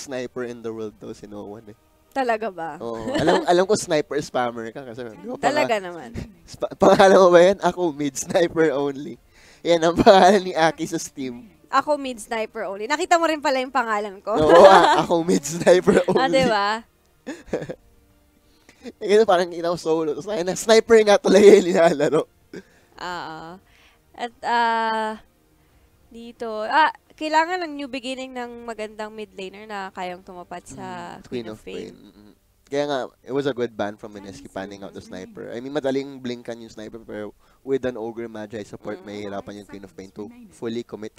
sniper in the world daw si no one eh. Talaga ba? Oo. Alam ko sniper spammer ka kasi di ba, Talaga naman. Pangalan mo ba yan? Ako mid sniper only. Yan ang pangalan ni Aki sa Steam. Ako mid sniper only. Nakita mo rin pala yung pangalan ko. Oo, ako mid sniper only. Ah, diba? Ito parang kita ko solo. Tapos na sniper nga talaga yung nilalaro. At dito, kailangan ng new beginning ng magandang mid laner na kayang tumapat sa Queen of Pain. Kaya nga, it was a good ban from Mineski panning out the sniper. I mean, madaling blinkan yung sniper, pero with an Ogre Magi support, mahihirapan yung Queen of Pain to fully commit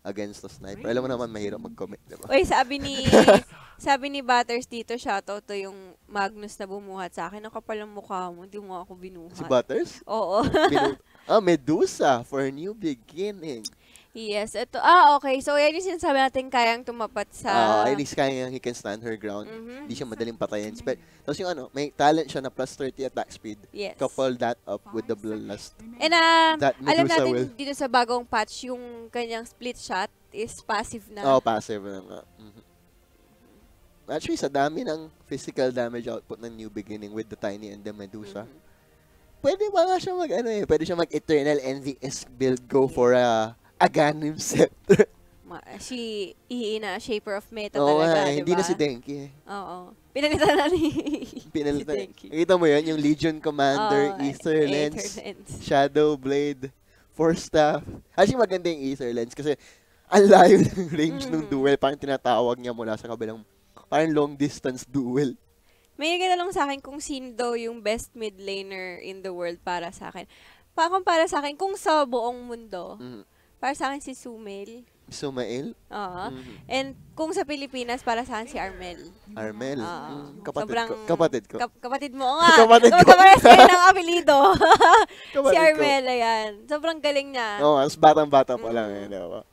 against the sniper. Alam mo naman, mahirap mag-commit, diba? Uy, sabi ni Butters dito, shoutout to yung Magnus na bumuhat sa akin. Ang kapal ng mukha mo, hindi mo ako binuhat. Si Butters? Oo. Medusa for a new beginning. Yes, ito. Okay. So, yan yung sinasabi natin kayang tumapat sa... At least he can stand her ground. Hindi siya madaling patayin. Tapos yung may talent siya na plus 30 attack speed. Yes. Couple that up with the bloodlust. And alam natin dito sa bagong patch, yung kanyang split shot is passive na. Passive na nga. Actually, sa dami ng physical damage output ng New Beginning with the Tiny and the Medusa, pwede ba nga siya pwede siya mag-Eternal Envy-esque build, go for a Aghanim Scepter. Si Iina, Shaper of Meta talaga, diba? Hindi na si Denki. Oo. Pinalitan na ni Pinalitan. si Denki. Nakita mo yan? Yung Legion Commander, Aether Lens, Shadow Blade, Force Staff. Actually, maganda yung Aether Lens kasi ang layo ng range ng duel. Parang tinatawag niya mula sa kabilang, parang long distance duel. May nagtanong sa akin kung sino daw yung best mid laner in the world para sa akin. Para sa akin, kung sa buong mundo, para sa akin si Sumail. Sumail? Oo. And kung sa Pilipinas, para sa akin si Armel. Armel? Kapatid ko. Kapatid mo nga. Kapatid ko. Kapares kayo ng apelido. Si Armel, ayan. Sobrang galing niya. Mas batang-bata pa lang. Diba?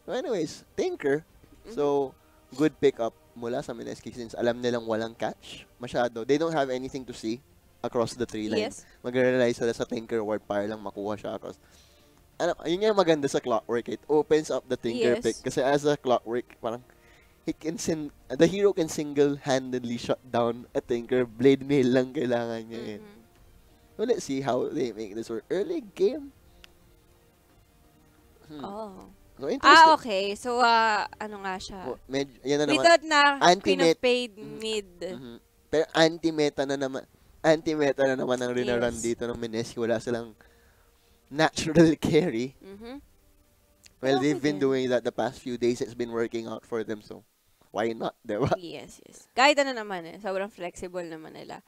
So anyways, Tinker. So, good pick-up mula sa Mineski since alam nilang walang catch masyado. They don't have anything to see across the tree line. Yes. Mag-realize sila sa Tinker ward para lang makuha siya across. Yun yung maganda sa Clockwork. It opens up the Tinker pick. Kasi as a Clockwork, parang the hero can single-handedly shut down a Tinker. Blade Mail lang kailangan niya. So let's see how they make this work. Early game. So, okay. So, ano nga siya? Yan na naman. We thought na Queen of Pain mid. Pero anti-meta na naman ang rinaran dito ng Mineski. Wala silang natural carry. Well, they've been doing that the past few days. It's been working out for them. So, why not? Diba? Yes. Kahit ano naman sobrang flexible naman nila.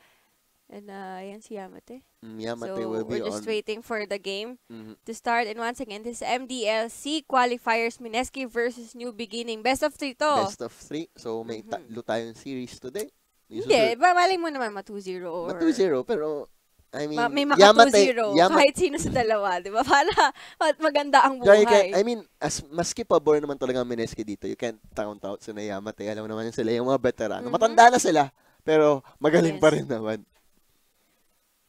And yan si Yamate. Yamate so, will be we're just waiting for the game to start. And once again, this is MDLC Qualifiers, Mineski versus New Beginning. Best of 3 to. Best of 3. So, may tatlo tayong series today. Hindi, malay mo naman ma-2-0 or... Ma-2-0, pero... I mean, may maka-2-0 kahit sino sa dalawa, di ba? Para maganda ang buhay. I mean, maski pabor naman talaga ang Mineski dito. You can't count out sila Yamate. Alam naman sila yung mga veterano. Matanda na sila, pero magaling pa rin naman.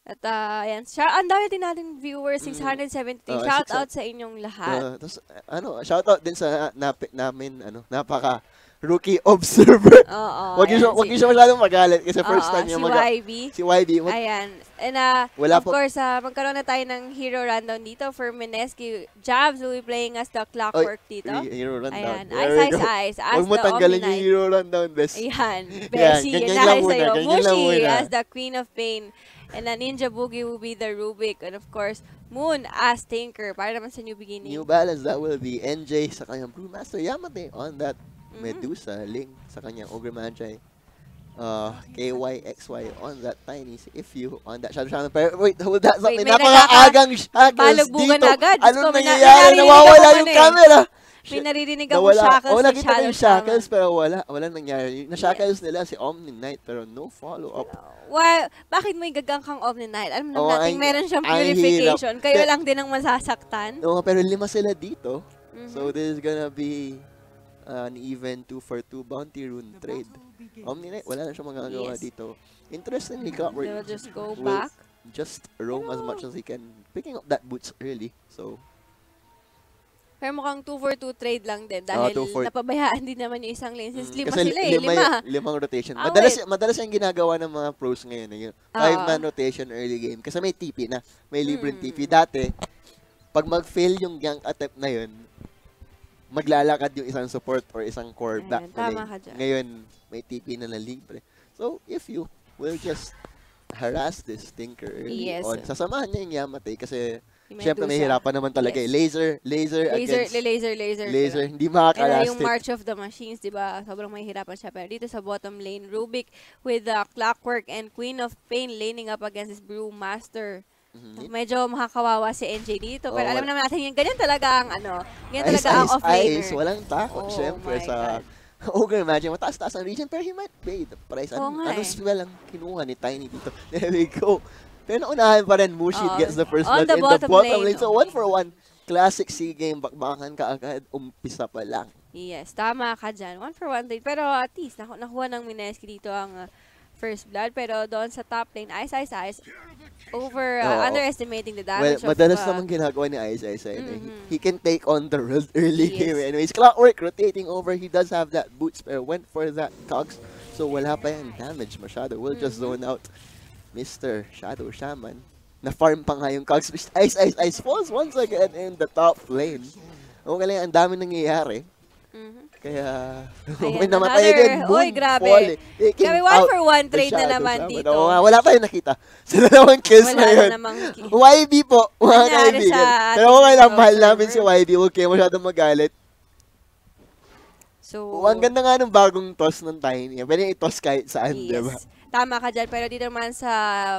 At yan. Ang dami din natin viewers, 673. Shout out sa inyong lahat. Tapos, shout out din sa napaka rookie observer. Wag niyo siya masyadong magalit kasi first time niya si YB. Ayan. And of course, magkaroon na tayo ng hero rundown dito for Mineski. Jabs will be playing as the Clockwork dito. Hero rundown. Ayan. Ice. As Huwag mo the tanggalin yung Omni-Knight. hero rundown, best. Ayan. Beshi. Yan na sa'yo. Mushi as the Queen of Pain. And Ninja Boogie will be the Rubik. And of course, Moon as Tinker. Para naman sa New Beginning. New Balance, that will be NJ sa kanyang Brewmaster Yamate on that Medusa, Link sa kanyang Ogre Magi, KYXY on that Tiny, if you on that Shadow. Pero wait, hold that up. May napaka-agang shackles dito. Anong nangyayari? Nawawala yung camera. May naririnig ako shackles sa nakita ko yung shackles pero wala nangyari. Na-shackles nila si Omni-Knight pero no follow-up. Bakit may gagang kang Omni-Knight? Alam naman natin meron siyang purification. Kayo lang din ang masasaktan. Pero 5 sila dito. So this is gonna be an even 2-for-2 bounty rune trade. Omni-Knight, wala na siya magagawa dito. Interestingly, Clockwork will just go back. Just roam as much as he can. Picking up that boots early. So, Pero mukhang 2 for 2 trade lang din dahil napabayaan din naman yung isang lane. Since lima kasi sila eh, limang rotation. Wait. Madalas yung ginagawa ng mga pros ngayon. Yung 5-man rotation early game. Kasi may TP na. May libreng TP. Dati, pag mag-fail yung gank attempt na yun, maglalakad yung isang support or isang core back. Tama ka dyan. Ngayon, may TP na libre. So, if you will just harass this Tinker early on, sasamahan niya yung Yamate kasi siyempre may hirapan naman talaga eh. Laser against laser. Hindi makakalastit. Yung March of the Machines, di ba? Sobrang may hirapan siya. Pero dito sa bottom lane, Rubik with the Clockwork and Queen of Pain laning up against his Brewmaster. Medyo makakawawa si NJ dito. Pero alam naman natin yung ganyan talaga ang ganyan talaga ang off-laner. Walang takot siyempre sa Ogre. Imagine, mataas-taas ang region pero he might pay the price. Anong spell ang kinuha ni Tiny dito? There we go. Pero naunahan pa rin, Mushid gets the first blood in the bottom lane. So 1-for-1, classic C game, bakbakan ka agad, umpisa pa lang. Yes, tama ka dyan. 1-for-1 trade. Pero at least, nakuha ng Mineski dito ang first blood. Pero doon sa top lane, Ice, underestimating the damage of... Madalas naman ginagawa ni Ice. He can take on the early game. Anyways, Clockwork rotating over. He does have that boots, pero went for that cogs. So wala pa yung damage masyado. We'll just zone out Mr. Shadow Shaman. Na-farm pa nga yung cogs. Ice falls once again in the top lane. Okay lang, ang dami nangyayari. Kaya, may namatay din. Uy, grabe. Grabe, 1-for-1 trade na naman dito. Wala tayong nakita. Sa dalawang kills na yun. YB po, mga kaibigan. Pero okay lang, mahal namin si YB. Huwag kayo masyadong magalit. So, ang ganda nga ng bagong toss ng Tiny. Pwede i-toss kahit saan, diba? Tama ka dyan, pero dito naman sa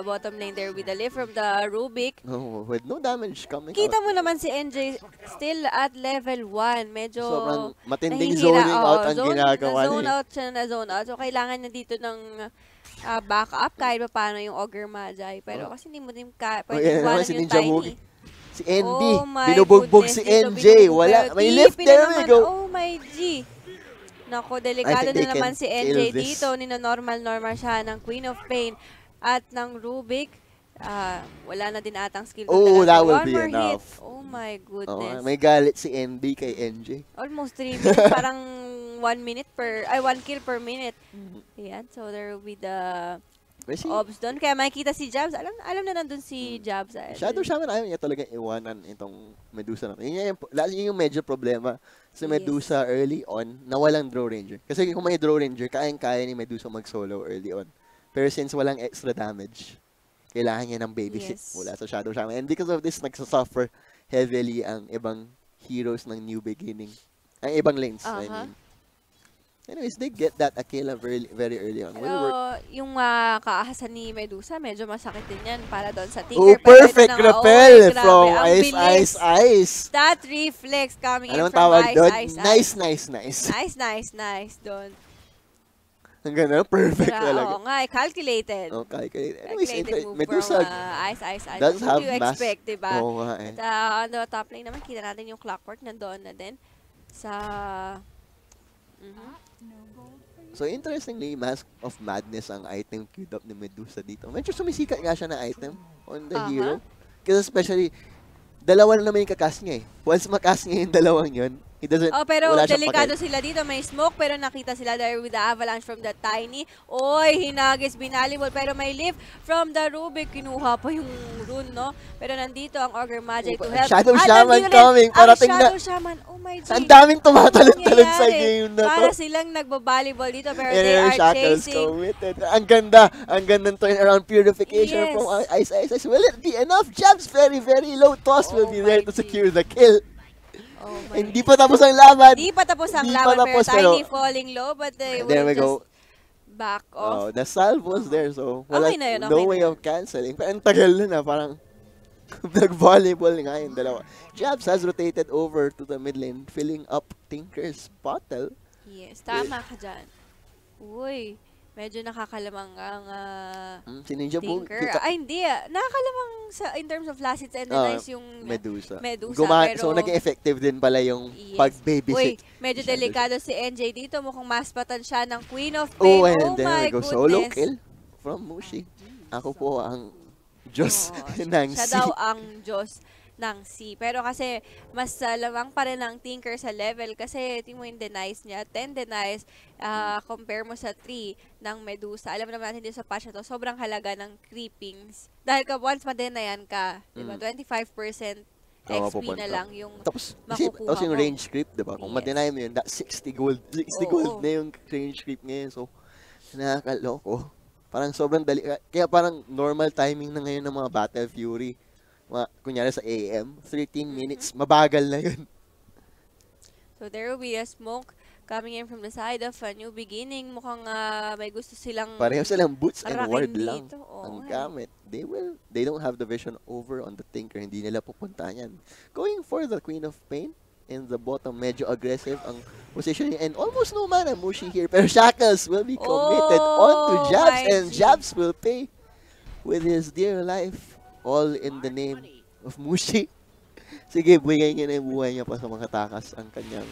bottom lane there with the lift from the Rubik. With no damage coming Kita mo naman si NJ still at level 1. Medyo sobrang matinding zoning out ang ginagawa niya. Zone out. So, kailangan na dito ng backup kahit pa paano yung Ogre Magi. Pero kasi hindi mo din pwede iwanan yung Tiny. Si ND, binubugbog si NJ. Wala, may lift, there we go. Oh my G. Nako, delikado na naman si NJ dito. Normal siya ng Queen of Pain at ng Rubik. Wala na din atang skill. That will be enough. Hit. Oh my goodness. May galit si ND kay NJ. Almost 3 minutes. Parang 1 kill per minute. Ayan, so there will be the Obs doon. Kaya makikita si Jabs. Alam na nandun si Jabs. Shadow Shaman, ayaw niya talaga iwanan itong Medusa na. Yun yung medyo problema sa Medusa early on na walang draw ranger. Kasi kung may draw ranger, kayang-kaya ni Medusa mag-solo early on. Pero since walang extra damage, kailangan niya ng babysit mula sa Shadow Shaman. And because of this, nagsasuffer heavily ang ibang heroes ng New Beginning. Ang ibang lanes, I mean. Anyways, they get that Aquila very early on. Pero yung kaahasan ni Medusa, medyo masakit din yan para doon sa Tinker. Perfect repel from Ice. That reflex coming in from Ice. Nice doon. Ang ganda, perfect talaga. Oo nga, calculated. Calculated. Anyways, Medusa Ice. does have what do you expect, diba? Oo nga At on the top lane naman, kita natin yung Clockwork nandoon na din sa... So, interestingly, Mask of Madness ang item queued up ni Medusa dito. Medyo sumisikat nga siya na item on the hero. Kasi especially, dalawa na naman yung kakas niya eh. Once makas niya yung dalawang yun, he doesn't, pero delikado sila dito. May smoke, pero nakita sila there with the avalanche from the Tiny. Oy, hinagis, binalibol. Pero may lift from the Rubik. Kinuha pa yung rune, no? Pero nandito ang Ogre Magi to help. Shadow Shaman coming. Parating na. Shadow Shaman, oh my God. Ang daming tumatalon-talon sa game na to. Para silang nagbabalibol dito, pero they are chasing. Committed. Ang ganda ng turnaround purification from Ice. Will it be enough? Jabs very low. Toss will be there to secure the kill. Hindi pa tapos ang laban. Pero Tiny falling low, but they will just back off. The salve was there, so wala, no way of canceling. Pero ang tagal na parang nag-volleyball nga yung dalawa. Jabs has rotated over to the mid lane, filling up Tinker's bottle. Yes, tama ka dyan. Uy, medyo nakakalamang ang Tinker. Hindi. Nakakalamang in terms of last hits and nice yung Medusa. Pero, so, naging effective din pala yung pag-babysit. Uy, medyo delikado si NJ dito. Mukhang maspatan siya ng Queen of Pain. And then we go solo kill from Mushi. Ako po ang Diyos ng siya daw ang Diyos ng C. Pero kasi mas lamang pa rin ang Tinker sa level kasi tingnan mo yung denies niya. 10 denies compare mo sa 3 ng Medusa. Alam naman natin din sa patch na to, sobrang halaga ng creepings. Dahil once madenayan ka, diba, 25% XP na lang yung tapos makukuha yung mo. range creep, diba? Kung ma-deny mo yun, that 60 gold. 60 gold na yung range creep ngayon. So, nakakaloko. Parang sobrang dali. Kaya parang normal timing na ngayon ng mga Battle Fury. Kunyari sa AM, 13 minutes, mabagal na yun. So there will be a smoke coming in from the side of a New Beginning. Mukhang may gusto silang pareho silang boots and ward dito. lang ang gamit. They don't have the vision over on the Tinker. Hindi nila pupuntahan yan. Going for the Queen of Pain in the bottom, medyo aggressive ang position and almost no mana Mushi here. Pero Shackles will be committed onto Jabs and Jabs will pay with his dear life. All in the name of Mushi. Sige, bigay niya na yung buhay niya pa sa mga takas ang kanyang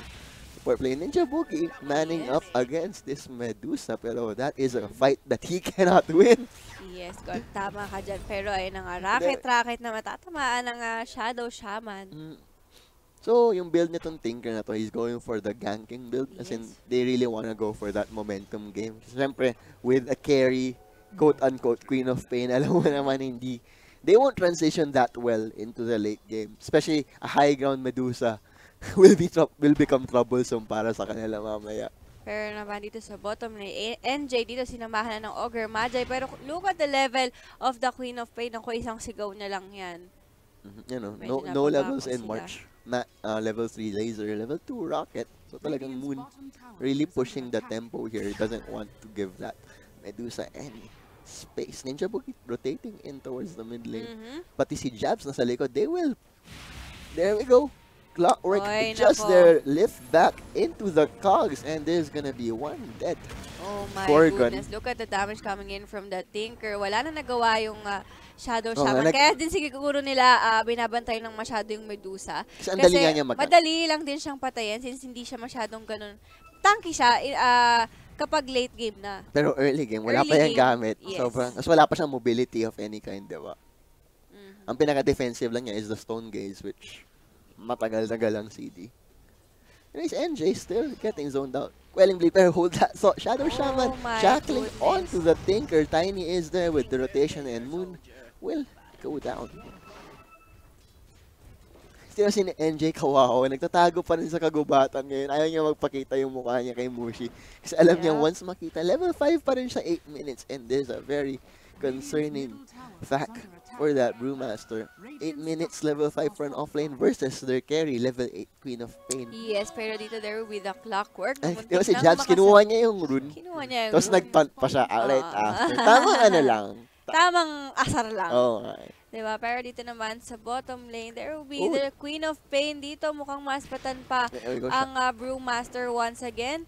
support play. Ninja Boogie manning up against this Medusa. Pero that is a fight that he cannot win. Yes, God, tama ka dyan. Pero ayun nga, racket na matatamaan ng Shadow Shaman. So, yung build nitong Tinker na to, he's going for the ganking build. As in, they really wanna go for that momentum game. Siyempre, with a carry, quote-unquote, Queen of Pain, alam mo naman hindi. They won't transition that well into the late game. Especially a high ground Medusa will become troublesome para sa kanila mamaya. Pero naman dito sa bottom lane, NJ dito sinamahan na ng Ogre Magi. Pero look at the level of the Queen of Pain. Ako isang sigaw na lang yan. You know, no levels in March. Level 3 laser, level 2 rocket. So talagang Moon really pushing the tempo here. He doesn't want to give that Medusa any space. Ninja Boogie rotating in towards the mid lane. Pati si Jabs nasa likod. They will. There we go. Clockwork just there. Lift back into the cogs. And there's gonna be one dead. Oh my goodness. Look at the damage coming in from the Tinker. Wala na nagawa yung Shadow Shaman. Kaya din siguro nila binabantay ng masyado yung Medusa. Kasi madali lang din siyang patayin since hindi siya masyadong ganun. Tanky siya. Kapag late game na. Pero early game, wala pa yung gamit. Sobrang, mas wala pa siyang mobility of any kind, diba? Ang pinaka-defensive lang niya is the Stone Gaze, which matagal-tagal ang CD. Anyways, NJ still getting zoned out. Quelling Blade, pero hold that thought. Shadow Shaman shackling onto the Tinker. Tiny is there with the rotation and Moon will go down. Sino si NJ kawawa, nagtatago pa rin sa kagubatan ngayon. Ayaw niya magpakita yung mukha niya kay Mushi. Kasi alam niya, once makita, level 5 pa rin siya 8 minutes. And there's a very concerning fact for that Brewmaster. 8 minutes level 5 for an offlane versus their carry, level 8 Queen of Pain. Yes, pero dito there will be the Clockwork. Diba si Jabs, kinuha niya yung rune. Tapos nag-taunt pa siya right after. Tamang ano lang. Tamang asar lang. Okay. Diba? Pero dito naman sa bottom lane, there will be the Queen of Pain. Dito mukhang maspatan pa ang Brewmaster once again.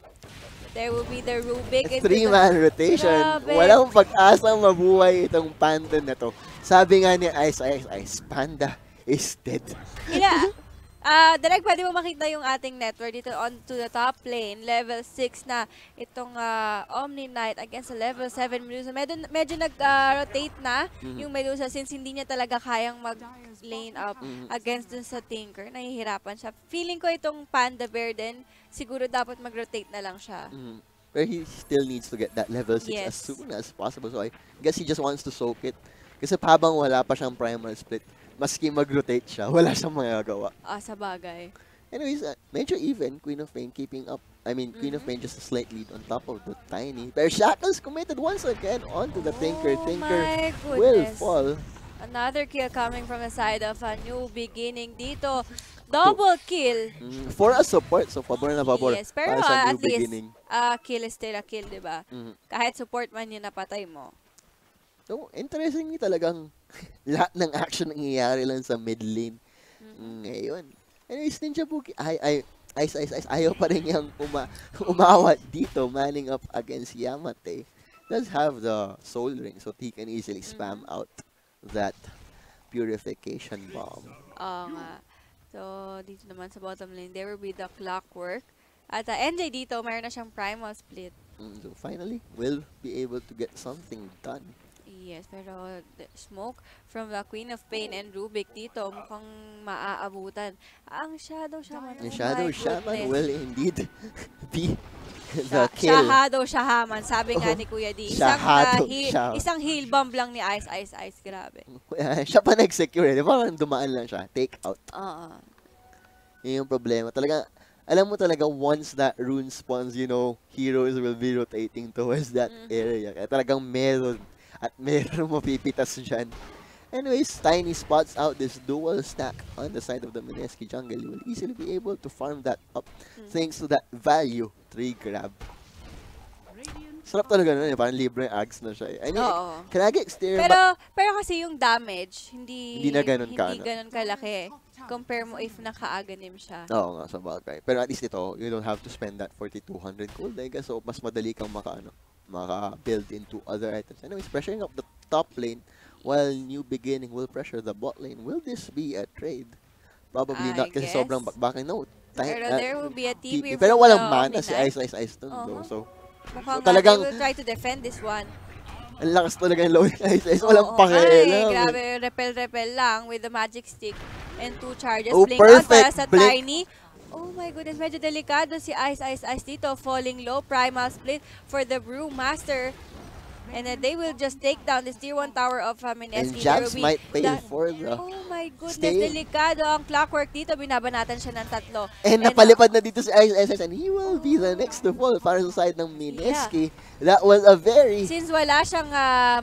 There will be the Rubik. 3-man rotation. Walang pag-asang mabuhay itong Panda na to. Sabi nga ni Ice, Panda is dead. Direct, pwede mo makita yung ating network dito on to the top lane. Level 6 na itong Omni Knight against level 7 Medusa. Medyo nag-rotate na yung Medusa since hindi niya talaga kayang mag-lane up against dun sa Tinker. Nahihirapan siya. Feeling ko itong Panda Bear din, siguro dapat mag-rotate na lang siya. But he still needs to get that level 6 as soon as possible. So I guess he just wants to soak it. Kasi habang wala pa siyang primal split, maski mag-rotate siya, wala siyang magagawa. Sa bagay. Anyways, medyo even. Queen of Pain keeping up. I mean, Queen of Pain just a slight lead on top of the Tiny. Pero Shackles committed once again onto the Tinker. Tinker will fall. Another kill coming from the side of a New Beginning dito. Double kill. For a support. So, pabor na pabor. Yes, pero sa at least, kill is still a kill, diba? Kahit support man yun napatay mo. So, interesting talagang lahat ng action nangyayari lang sa mid lane. Ngayon. Anyways, Ninja Boogie, Ice, ayaw pa rin yung umawat dito, manning up against Yamate. Does have the Soul Ring, so he can easily spam out that Purification Bomb. Nga. So, dito naman sa bottom lane, there will be the Clockwork. At NJ dito, mayroon na siyang Primal Split. So, finally, we'll be able to get something done. Yes, pero the smoke from the Queen of Pain and Rubik dito mukhang maaabutan. Ang Shadow Shaman, The oh Shadow my Shaman goodness. will indeed be the kill. Shahado Shahaman, sabi nga ni Kuya D. Shahado Shaman. Isang heal bomb lang ni Ice. Grabe. Siya pa nag-secure. Di ba? Parang dumaan lang siya. Take out. Oo. Yun yung problema. Talaga, alam mo talaga, once that rune spawns, you know, heroes will be rotating towards that area. Kaya talagang meron. At meron mapipitas dyan. Anyways, Tiny spots out this dual stack on the side of the Mineski jungle. You will easily be able to farm that up thanks to that value 3 grab. Sarap talaga nun eh. Parang libre ags na siya eh. I mean, can I get exterior? Pero kasi yung damage, hindi na ganun kalaki. Compare mo if naka-aganim siya. Oo nga, sa bagay. Pero at least ito, you don't have to spend that 4,200 gold. I guess, so mas madali kang maka-build into other items. Anyways, pressuring up the top lane while New Beginning will pressure the bot lane. Will this be a trade? Probably not kasi sobrang bakbaking. No, pero there will be a TP. Pero walang mana si Ice dun though. So talagang they will try to defend this one. Ang lakas talaga yung low Ice. Walang pakialam. Grabe, repel lang with the magic stick and 2 charges. Blink perfect. Out para sa Tiny. Oh my goodness, medyo delikado si Ice dito. Falling low, primal split for the Brewmaster. And then they will just take down this tier 1 tower of Mineski. And Jabs might pay for the oh my goodness, delikado ang clockwork dito. Binabanatan siya ng 3. And napalipad na dito si Ice and he will be the next to fall para sa side ng Mineski. That was a very... Since wala siyang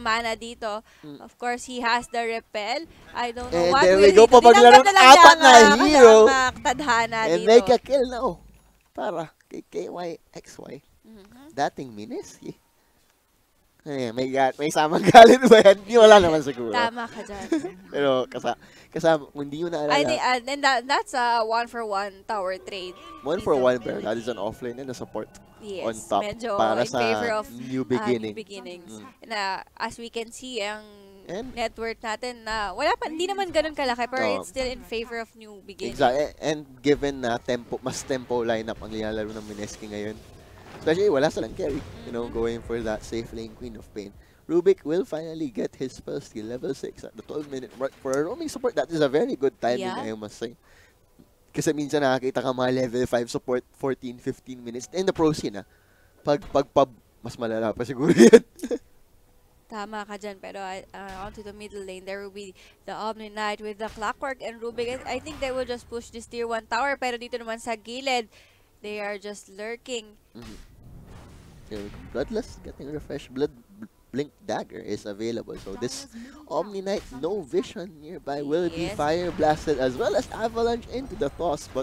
mana dito, of course, he has the repel. I don't know what there we go pa paglaro ng 4 na hero. And make a kill now para kay KYXY. Dating Mineski. May samang galit ba yan? Hindi, wala naman siguro. Tama ka dyan. Pero kasama, kung hindi mo naalala. I think, and that's a 1-for-1 tower trade. 1-for-1, pero that is an offlane and a support on top. Medyo para in sa favor of New Beginning. New Beginnings. Na, as we can see, ang net worth natin na hindi naman ganun kalaki, pero it's still in favor of New Beginning. Exactly. And given na mas tempo lineup ang nilalaro ng Mineski ngayon, especially wala silang carry, you know, going for that safe lane Queen of Pain. Rubik will finally get his spell skill level 6 at the 12-minute mark. For a roaming support, that is a very good timing, I must say. Kasi minsan nakakita ka mga level 5 support, 14-15 minutes. And the pro scene, pag mas malala pa siguro yan. Tama ka dyan, pero onto the middle lane, there will be the Omni Knight with the Clockwork and Rubik. I think they will just push this tier 1 tower, pero dito naman sa gilid, they are just lurking. Bloodless getting refreshed. Blink Dagger is available. So this Omni Knight, no vision nearby, will be fire blasted as well as avalanche into the toss, but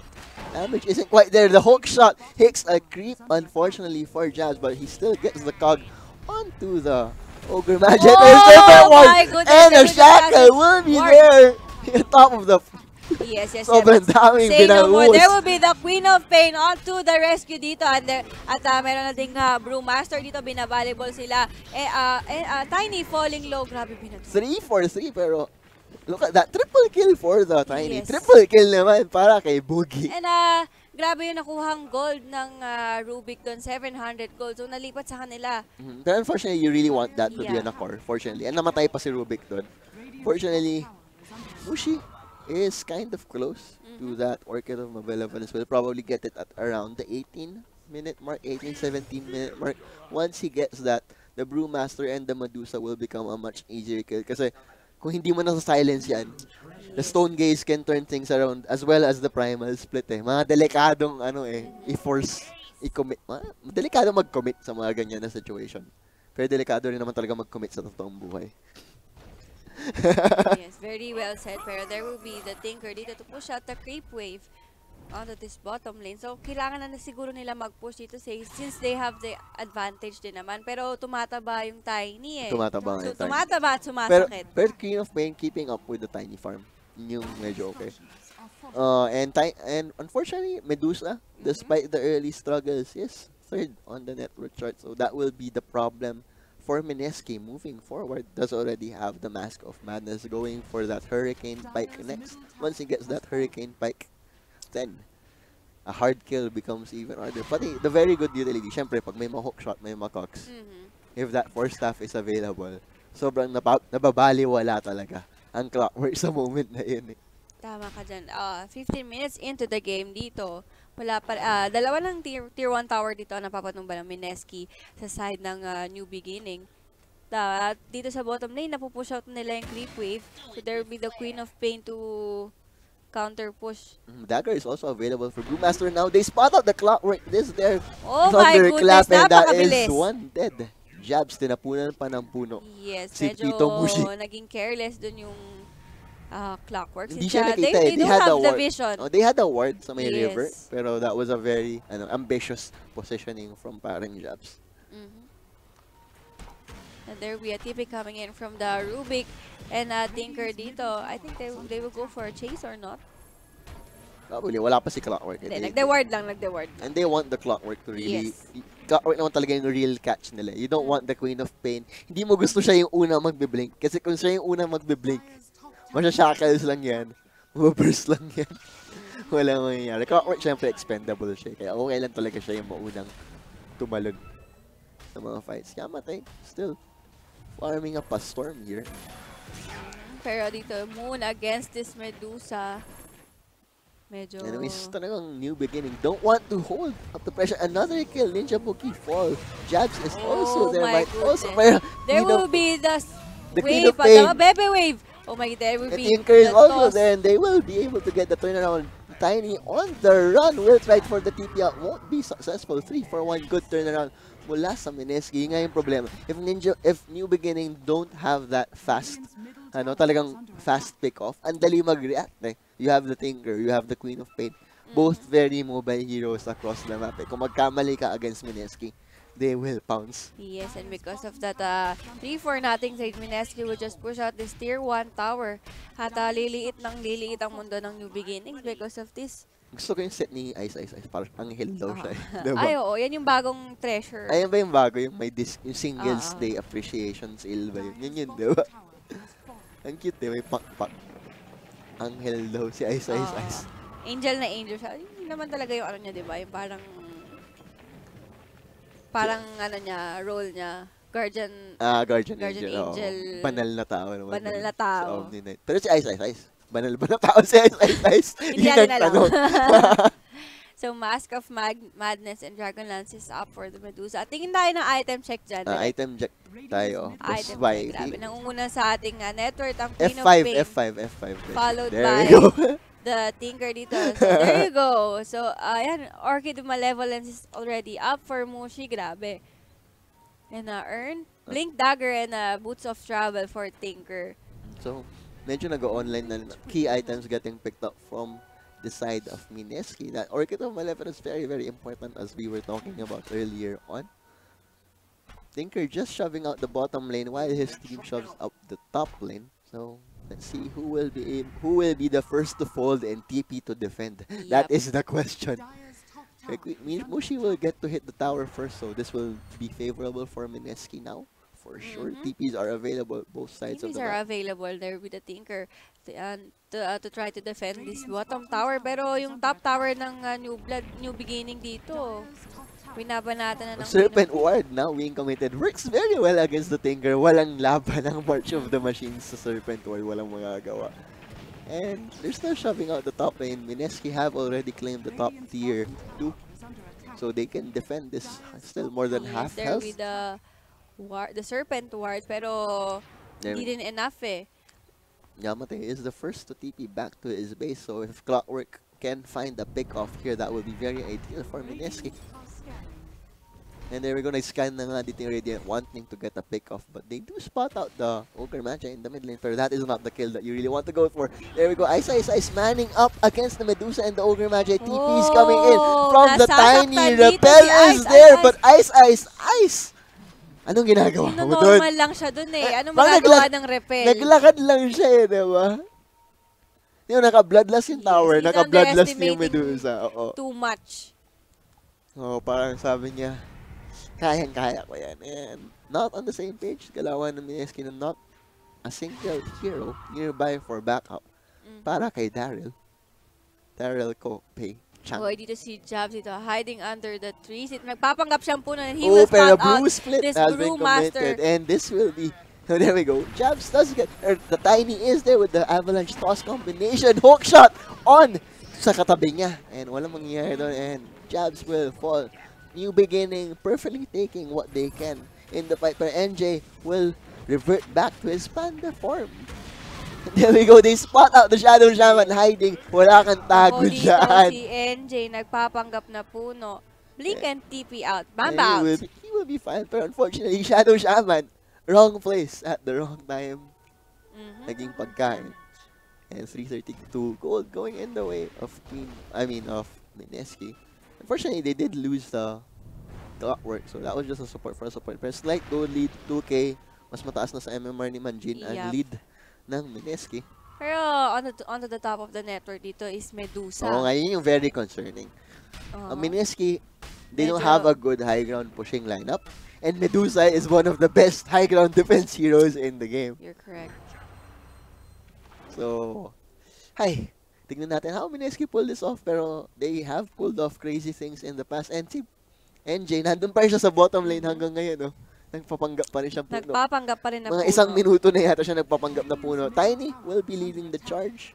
damage isn't quite there. The hook shot hits a creep, unfortunately for Jabs, but he still gets the cog onto the Ogre Magic. My goodness, and the shackle will be there on top of the... Yes. Sobrang daming binahuhos. There will be the Queen of Pain onto the rescue dito. At meron na ding Brewmaster dito. Binavolleyball sila. Tiny falling low. Grabe pinag 3-4-3 pero look at that. Triple kill for the Tiny. Triple kill naman para kay Boogie. And grabe yung nakuhang gold ng Rubik doon. 700 gold. So nalipat sa kanila. But unfortunately, you really want that to be on a core. Fortunately. And namatay pa si Rubik doon. Fortunately, Mushi is kind of close to that Orchid of Malevolence. Will probably get it at around the 18-minute mark, 17-minute mark. Once he gets that, the Brewmaster and the Medusa will become a much easier kill. Kasi kung hindi mo nasa-silence yan, the Stone Gaze can turn things around as well as the Primal Split eh. Mga delikadong i-force, i-commit. Delikado mag-commit sa mga ganyan na situation. Pero delikado rin naman talaga mag-commit sa totoong buhay. Yes, very well said. Pero there will be the Tinker dito to push out the creep wave onto this bottom lane. So, kailangan na siguro nila mag-push dito since they have the advantage din naman. Pero tumataba yung Tiny eh. Tumataba yung Tiny. Tumataba at sumasakit. Pero Queen of Pain keeping up with the Tiny farm. Yung medyo okay. And unfortunately, Medusa, despite the early struggles, is third on the network chart. So that will be the problem for Mineski moving forward. Does already have the Mask of Madness going for that Hurricane Pike next. Once he gets that Hurricane Pike, then a hard kill becomes even harder. Pati the very good utility, syempre pag may ma-hook shot, may ma-cox. If that 4 staff is available, sobrang nababaliwala talaga ang Clockwork sa moment na yun eh. Tama ka dyan. 15 minutes into the game dito. Wala pa, dalawa lang tier 1 tower dito ang napapatumba ng Mineski sa side ng New Beginning. Dito sa bottom lane, napupush out nila yung creep wave. So there will be the Queen of Pain to counter push. Dagger is also available for Brewmaster now. They spot out the Clockwork. This there. Oh my goodness, and that napakabilis. is one dead. Jabs, tinapunan pa ng puno. Yes, si medyo Tito Mushi. naging careless dun yung Clockwork. Hindi siya nakita they don't had have a the ward. vision. Oh, they had a ward sa may Yes. river. Pero that was a very ambitious positioning from parang Jabs. And there will be a TP coming in from the Rubik and Tinker dito. I think they will go for a chase or not. Probably, wala pa si Clockwork. Hindi, nagde-ward lang. And they want the Clockwork to really... Yes. Clockwork naman talaga yung real catch nila. You don't want the Queen of Pain. Hindi mo gusto siya yung una magbe-blink. Kasi kung siya yung una magbe-blink, masya-shackles lang yan. Maburst lang yan. Walang mangyayari. Clockwork, syempre, expendable siya. Kaya okay lang talaga siya yung maunang tumalon sa mga fights. Kaya matay. Still, farming up a storm here. Pero dito, Moon against this Medusa. Medyo... Anyways, talagang New Beginning. Don't want to hold up the pressure. Another kill. Ninja Bookie fall. Jabs is also there. My Also, goodness. There will be the Queen wave. of Pain. Bebe wave. Oh my god, there will be Tinker is the also toss. there, and they will be able to get the turnaround. Tiny on the run. Will try for the TP out. Won't be successful. 3 for 1. Good turnaround mula sa Mineski. Yun nga yung problema. If New Beginning don't have that fast, talagang fast pick-off, ang dali mag-react eh. You have the Tinker, you have the Queen of Pain. Both very mobile heroes across the map eh. Kung magkamali ka against Mineski, they will pounce. Yes, and because of that, 3-4 nating side, Mineski will just push out this tier 1 tower. At liliit ang mundo ng New Beginnings because of this. Gusto ko yung set ni Ice. Parang anghel daw siya eh. Diba? Ay, oo. Yan yung bagong treasure. Ayan ba yung bago? Yung may yung Singles Day Appreciation Sale ba yun? Yun, diba? Ang cute eh. May pak-pak. Anghel daw si Ice. Angel na angel siya. Hindi naman talaga yung ano niya, diba? Yung parang ano niya, role niya. Guardian Guardian Angel. Oh. Banal na tao naman. Banal na tao. Pero si Ice. Banal ba na tao si Ice? Hindi natin alam. So, Mask of Madness and Dragonlance is up for the Medusa. Tingin tayo ng item check dyan. Item check tayo. Item check, grabe. Nangunguna sa ating network, ang Queen of Pain. F5. Followed there by you go. the Tinker dito. So, there you go. So, ayan, Orchid Malevolence is already up for Mushi. Grabe. And Earn, Blink Dagger, and Boots of Travel for Tinker. So, medyo nag-online na key items getting picked up from the side of Mineski. That Orchid of Malevolence is very, very important as we were talking about earlier on. Tinker just shoving out the bottom lane while his team shoves up the top lane. So, let's see who will be the first to fold and TP to defend. Yep. That is the question. Mushi will get to hit the tower first, so this will be favorable for Mineski now. For sure, TPs are available both sides of the map. TPs are available there with the Tinker to try to defend this bottom tower. Pero yung top tower ng New Beginning dito, binabanatan na ng Serpent Ward now being committed. Works very well against the Tinker. Walang laban ng March of the Machines sa Serpent Ward. Walang magagawa. And they're still shoving out the top lane. Mineski have already claimed the top tier 2. So they can defend this still more than half there health. With the Serpent Ward, pero hindi din enough eh. Yamate is the first to TP back to his base. So if Clockwork can find a pick-off here, that would be very ideal for Mineski. And there we go, na-scan na nga dito yung Radiant wanting to get a pick-off. But they do spot out the Ogre Manjean in the mid lane. Pero that is not the kill that you really want to go for. There we go, Ice manning up against the Medusa and the Ogre Manjean. TP's coming in from the tiny. Repel is there, but Ice! Anong ginagawa mo doon? Normal lang siya doon eh. Anong magagawa ng Repel? Naglakad lang siya eh, diba? Yung naka-bloodless yung tower, naka-bloodless yung Medusa. Oo. Too much. Oo, parang sabi niya, kayang-kaya ko yan. And not on the same page. Galawan ng Mineski na not a single hero nearby for backup. Para kay Daryl. Daryl Kopay. Boy, dito si Jabs dito, hiding under the trees. Nagpapanggap siyang puno and he will pero spot out Brew split this has been Brewmaster. committed. And this will be So there we go. Jabs does get, the Tiny is there with the avalanche toss combination. Hook shot on sa katabi niya. And walang mangyayari doon. And Jabs will fall. New beginning, perfectly taking what they can in the fight. But NJ will revert back to his panda form. There we go. They spot out the Shadow Shaman hiding. Wala kang tago dyan. Si NJ nagpapanggap na puno. Blink and TP out. Bam He will be fine. Pero unfortunately, Shadow Shaman, wrong place at the wrong time. Naging pagkain. And 332 gold going in the way of of Mineski. Unfortunately, they did lose the clockwork. So that was just a support for a support. Pero slight gold lead, 2K. Mas mataas na sa MMR ni Manjean ang lead ng Mineski. Pero onto the top of the network dito is Medusa. Oo, ngayon yung very concerning. Mineski, they don't have a good high ground pushing lineup. And Medusa is one of the best high ground defense heroes in the game. You're correct. So, tignan natin how Mineski pulled this off. Pero they have pulled off crazy things in the past. And si NJ, nandun pa rin siya sa bottom lane hanggang ngayon. No? Nagpapanggap pa rin siya puno. Nagpapanggap pa rin na Mga isang minuto na yata siya nagpapanggap na puno. Tiny will be leading the charge.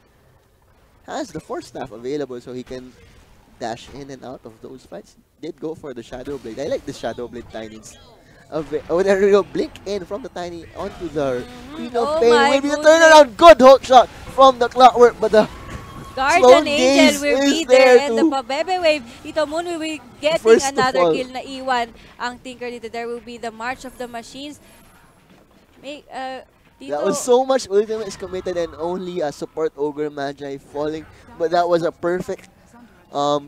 Has the Force Staff available so he can dash in and out of those fights. Did go for the Shadow Blade. I like the Shadow Blade Tiny's. There we go. Blink in from the Tiny onto the Queen of Pain. Will be a turnaround. Good hook shot from the Clockwork, but the Guardian Angel will be there, and the Pabebe Wave. Ito Moon will be getting another kill na iwan ang Tinker dito. There will be the March of the Machines. That was so much ultimate is committed and only a support Ogre Magi falling. But that was a perfect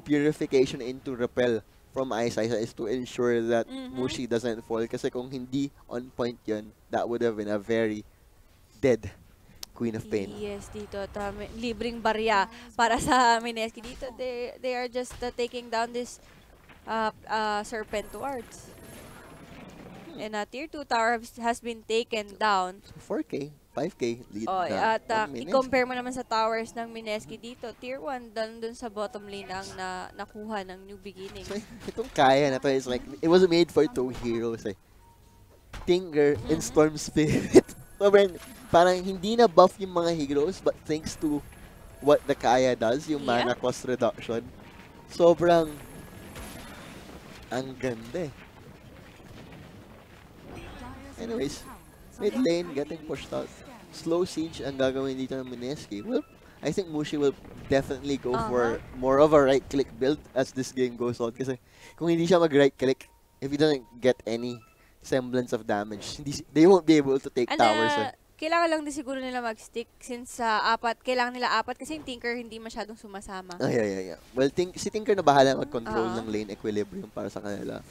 purification into repel from Isa is to ensure that Mushi doesn't fall. Kasi kung hindi on point yun, that would have been a very dead Queen of Pain. Yes, dito. Libreng barya para sa Mineski. Dito, they are just taking down this Serpent wards. And Tier 2 tower has been taken down. So 4K, 5K lead at i-compare mo naman sa towers ng Mineski dito. Tier 1 dun sa bottom lane ang nakuha ng New Beginning. So, itong kaya na to is like, it was made for two heroes. Tinker and Storm Spirit. Sobrang, parang hindi na buff yung mga heroes, but thanks to what the Kaya does, yung mana cost reduction, sobrang ang ganda. Anyways, mid lane getting pushed out. Slow siege ang gagawin dito ng Mineski. Well, I think Mushi will definitely go for more of a right-click build as this game goes on. Kasi kung hindi siya mag-right-click, if he doesn't get any semblance of damage, they won't be able to take towers. Kailangan lang din siguro nila mag-stick since kailangan nila apat kasi yung Tinker hindi masyadong sumasama. Yeah. Well, si Tinker na bahala mag-control ng lane equilibrium para sa kanila.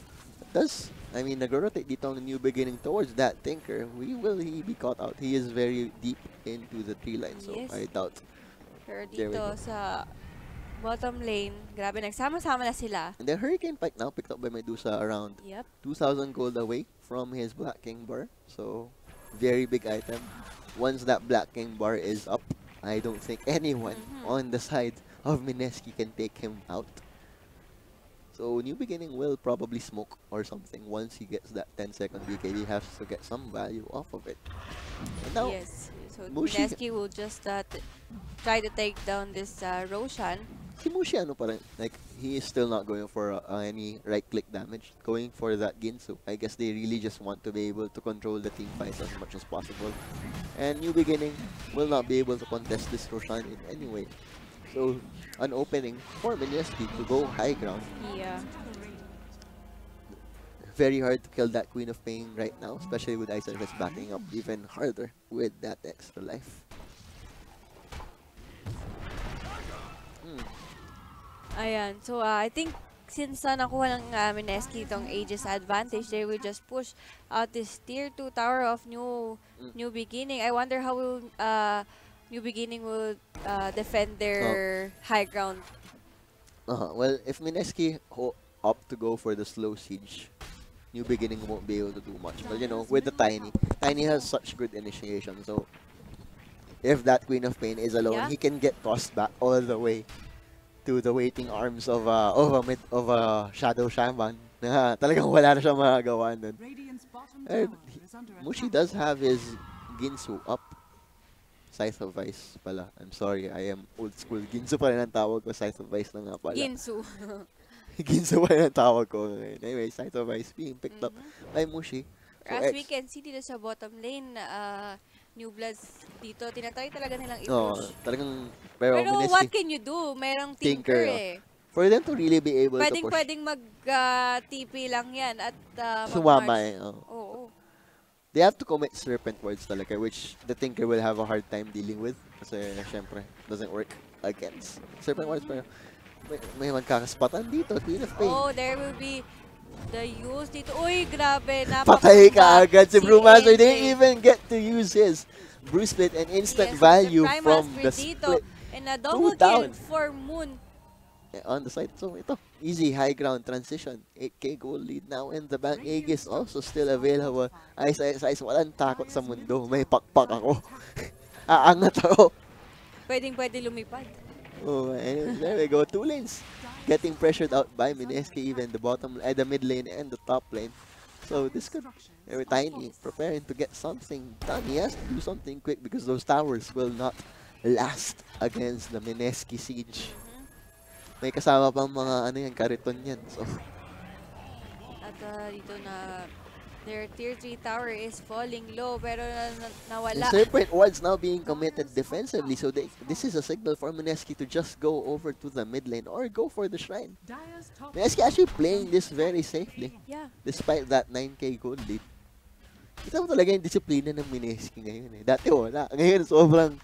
Nag-rotate dito ang New Beginning towards that Tinker. Will he be caught out? He is very deep into the tree line, so I doubt. Pero dito sa bottom lane, grabe, nagsama-sama na sila. And the Hurricane Pike now picked up by Medusa around 2,000 gold away from his Black King bar. So, very big item. Once that Black King bar is up, I don't think anyone on the side of Mineski can take him out. So, New Beginning will probably smoke or something once he gets that 10-second BK. He has to get some value off of it. And now, so Mineski will just try to take down this Roshan. Si Mushi, he is still not going for any right-click damage. Going for that Ginsu. I guess they really just want to be able to control the team fights as much as possible. And New Beginning will not be able to contest this Roshan in any way. So, an opening for Mineski to go high ground. Yeah. Very hard to kill that Queen of Pain right now, especially with Iserfest backing up even harder with that extra life. Ayan. So, I think since nakuha ng Mineski itong Aegis advantage, they will just push out this Tier 2 tower of New Beginning. I wonder how will New Beginning will defend their high ground. Well, if Mineski opt to go for the slow siege, New Beginning won't be able to do much. But with the Tiny has such good initiation. So if that Queen of Pain is alone, he can get tossed back all the way to the waiting arms of a Shadow Shaman. Talagang wala na siya magagawa nun. And Mushi does have his Ginsu up. Scythe of Vice pala. I'm sorry, I am old school. Ginsu pa rin ang tawag ko. Scythe of Vice na nga pala. Ginsu. Ginsu pa rin ang tawag ko ngayon. Anyway, Scythe of Vice being picked up by Mushi. So As we can see dito sa bottom lane, New Bloods dito, tinatry talaga nilang i-push. Talagang, pero Mineski, what can you do? Merong tinker eh. For them to really be able to push. Pwedeng mag-TP lang yan at sumama eh. Oo. They have to commit Serpent Wards talaga, which the Tinker will have a hard time dealing with. Kasi, syempre, doesn't work against Serpent Wards. Pero may magkakaspatan dito. Queen of Pain. Oh, there will be the use dito. Uy, grabe. Patay ka agad si Brewmaster. They didn't even get to use his Brew Split and instant value from the split. And a double kill for Moon. On the side. So, ito. Easy high ground transition. 8k gold lead now in the bank. Aegis also still available. Ice. Walang takot sa mundo. May pakpak ako. Aangat ako. Pwede lumipad. Oh, and there we go. 2 lanes. Getting pressured out by Mineski, even the mid lane and the top lane. So this could very Tiny preparing to get something done. He has to do something quick because those towers will not last against the Mineski siege. May kasama pang mga kariton yan. So at dito na their tier 3 tower is falling low pero nawala. The Serpent Wards now being committed defensively, so this is a signal for Mineski to just go over to the mid lane or go for the shrine. Mineski actually playing this very safely. Yeah. Despite that 9k gold lead. Kita mo talaga yung disiplina ng Mineski ngayon eh. Dati wala. Ngayon sobrang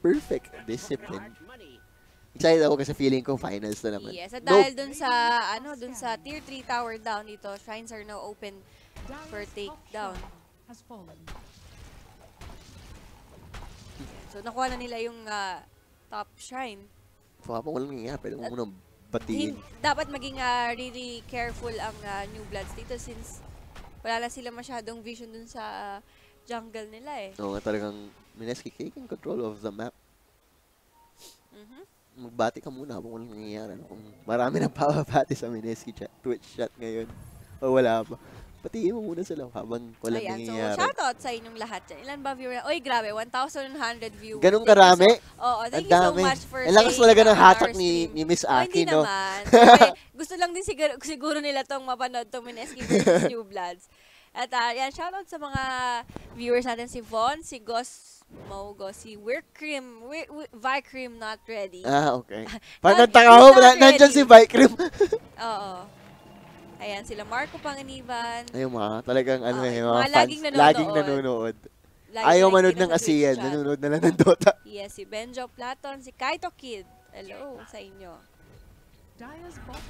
perfect discipline. Excited ako kasi feeling ko finals na naman. Yes, at dahil dun sa tier 3 tower down dito, shrines are now open for takedown. So nakuha na nila yung top shrine. So habang walang nangyayari, pwede mo munang batiin. Dapat maging really careful ang New Bloods dito since wala na sila masyadong vision dun sa jungle nila eh. Oo nga talagang Mineski taking control of the map. Magbati ka muna habang walang nangyayari. Kung marami nang pababati sa Mineski Twitch chat ngayon. O wala pa. Patiin mo muna sila habang walang nangyayari. So shoutout sa inyong lahat dyan. Ilan ba viewer? Oy, grabe. 1,100 viewers. Ganun karami? Oo, thank you so much for saying lakas talaga ng hatak ni Miss Aki, no? Hindi naman. Gusto lang din siguro nila tong mapanood tong Mineski versus New Bloods. At yan, shoutout sa mga viewers natin. Si Von, si Gos Mogo, si Vicrim not ready. Okay. Parang nagtaka ko, nandyan si Vicrim. Oo. Ayan, sila Marco Panganiban. Ayun talagang mga fans, laging nanonood. Ayaw manood ng ASEAN, nanonood na lang ng Dota. Yes, si Benjo Platon, si Kaito Kid. Hello sa inyo.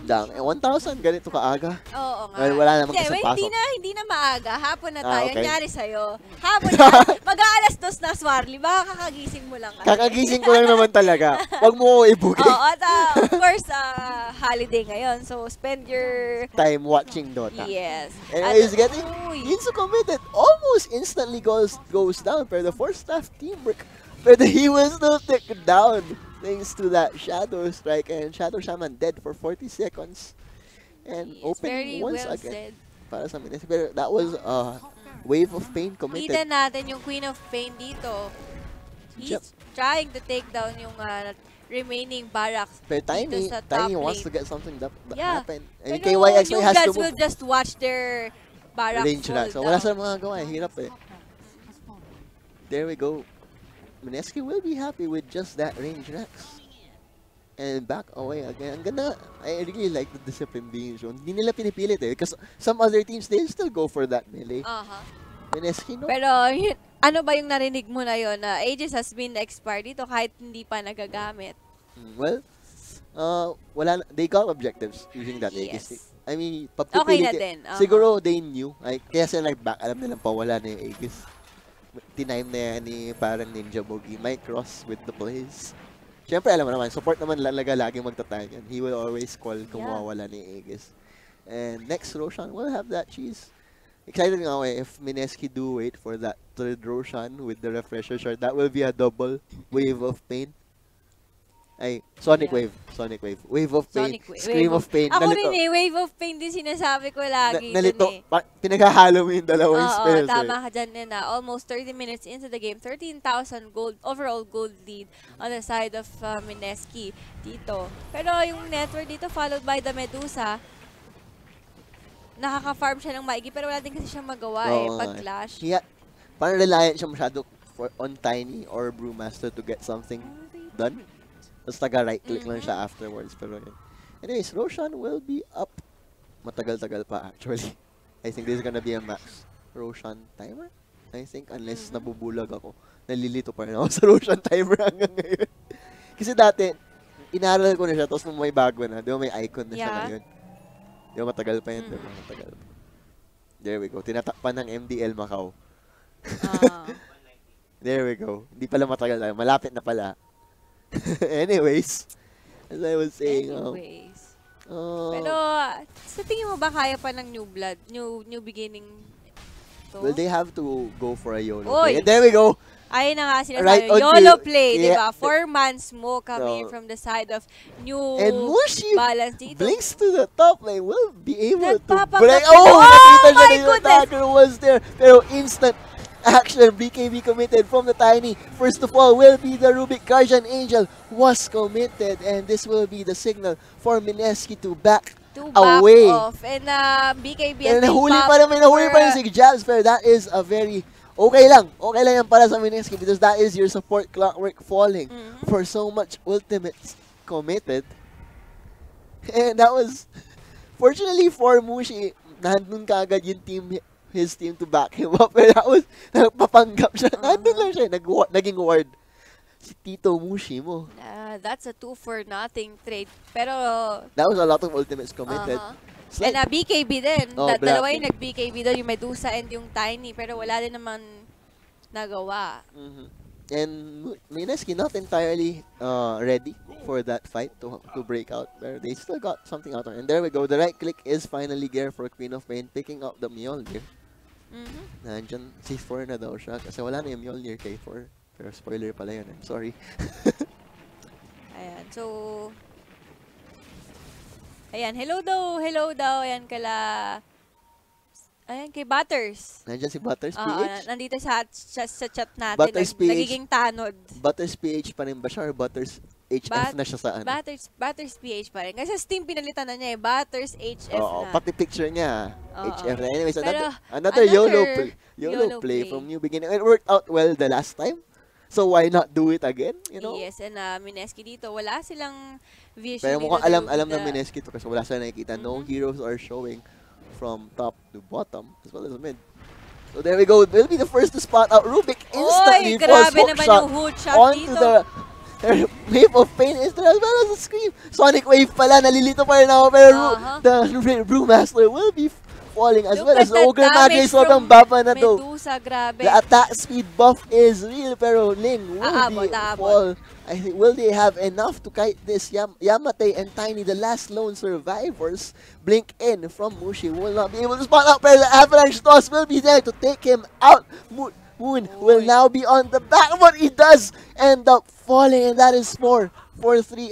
Dami. 1,000 ganito kaaga. Oo nga. Well, wala namang isang pasok. Hindi na maaga. Hapon na tayo. Okay. Nyari sa'yo. Hapon na. Mag-aalas 2 na, Swarley. Baka kakagising mo lang. Kakagising ko lang naman talaga. Huwag mo ko ibugay. Oo. At of course, holiday ngayon. So, spend your time watching Dota. Yes. And he's getting Ginsu committed. Almost instantly goes down. Pero the first half teamwork. Pero he will still take down. Thanks to that Shadow Strike, and Shadow Shaman dead for 40 seconds. And open once again. Para sa Mineski. Pero that was a wave of pain committed. Kita natin yung Queen of Pain dito. He's trying to take down yung remaining barracks dito sa top Tiny lane. wants to get something that happen. And Pero KYXY has to will just watch their barracks range fall so down. wala silang magagawa. Hirap eh. There we go. Mineski will be happy with just that range next. And back away again. Ang ganda. I really like the discipline being shown. Hindi nila pinipilit eh. Because some other teams, they'll still go for that melee. Mineski, no? Pero, ano ba yung narinig mo na yun? Aegis has been expired dito kahit hindi pa nagagamit. Well, they got objectives using that Aegis. I mean, okay na din. Siguro they knew. Kaya sila back, alam nilang pawala na yung Aegis. Tinime na yan ni parang Ninja Bogi. Might cross with the plays. Siyempre, alam mo naman, support naman laging magtatime yan. He will always call kung mawawala ni Aegis. And next, Roshan will have that cheese. Excited nga ako if Mineski do wait for that third Roshan with the refresher shard. That will be a double wave of pain. Ay, Sonic Wave. Sonic Wave. Wave of Pain. Scream of Pain. Ako rin Wave of Pain din sinasabi ko lagi. Nalito. Pinaghahalo mo yung dalawang spells. Oo, tama ka dyan na. Almost 30 minutes into the game. 13,000 gold, overall gold lead on the side of Mineski dito. Pero yung network dito followed by the Medusa. Nakaka-farm siya ng maigi pero wala din kasi siyang magawa pag-clash. Parang reliant siya masyado on Tiny or Brewmaster to get something done. Tapos taga-right click lang siya afterwards. Pero yun. Anyways, Roshan will be up. Matagal-tagal pa actually. I think this is gonna be a max Roshan timer. I think unless nabubulag ako. Nalilito pa rin ako sa Roshan timer hanggang ngayon. Kasi dati, inaral ko na siya tapos may bago na. Di ba may icon na siya ngayon. Di ba matagal pa yun? Di ba matagal pa. There we go. Tinatakpan ng MDL Macau. There we go. Hindi pala matagal tayo. Malapit na pala. Anyways, as I was saying, pero sa tingin mo ba kaya pa ng new blood, new beginning to? Well, they have to go for a YOLO play. And there we go. Ayun na nga sila tayo. YOLO play, di ba? 4-man smoke coming from the side of new balance dito. Blinks to the top lane. Will be able to break. Oh my goodness! The attacker was there. Pero instant action, BKB committed from the Tiny. First of all will be the Rubik Guardian Angel was committed, and this will be the signal for Mineski to back away. Off. And BKB and nahuli pa rin si Jabs, pero that is a very okay lang yan para sa Mineski because that is your support clockwork falling for so much ultimates committed. And that was fortunately for Mushi, nandun kaagad yung his team to back him up. Pero that was, nagpapanggap siya. Nandun lang siya. Naging ward. Si Tito Mushi mo. That's a 2-for-0 trade. Pero that was a lot of ultimates committed. And BKB din. Dalawa yung nag-BKB doon, yung Medusa and yung Tiny. Pero wala din naman nagawa. And Mineski not entirely ready for that fight to break out. But they still got something out of it. And there we go. The right click is finally gear for Queen of Pain, picking up the Mjolnir. Nandiyan, C4 na daw siya. Kasi wala na yung Mjolnir K4. Pero spoiler pala yun. I'm sorry. Ayan, so ayan, hello daw. Ayan kay Butters. Nandiyan si Butters PH? Nandito sa chat natin. Butters PH. Nagiging tanod. Butters PH pa rin ba siya or Butters HF na siya saan? Butters PH pa rin. Kasi Steam pinalitan na niya Butters HF na. Pati picture niya. HF na. Anyways, another YOLO play from New Beginning. It worked out well the last time. So why not do it again? You know? Yes, and Mineski dito, wala silang vision. Pero mukhang alam na Mineski to kasi wala sila nakikita. No heroes are showing from top to bottom as well as mid. So there we go. Will be the first to spot out Rubik instantly. Grabe naman yung hood shot onto dito. The Wave of Pain is there as well as a Scream. Sonic Wave pala, nalilito pa rin ako. Pero the Brewmaster will be falling as well as the Ogre Magi. Sobrang baba na to. Medusa, grabe. The attack speed buff is real, pero Ling will fall. I think, will they have enough to kite this? Yamate and Tiny, the last lone survivors, blink in from Mushi. Will not be able to spot out, but the Avalanche Toss will be there to take him out. Moon will now be on the back, but he does end up falling, and that is 4-3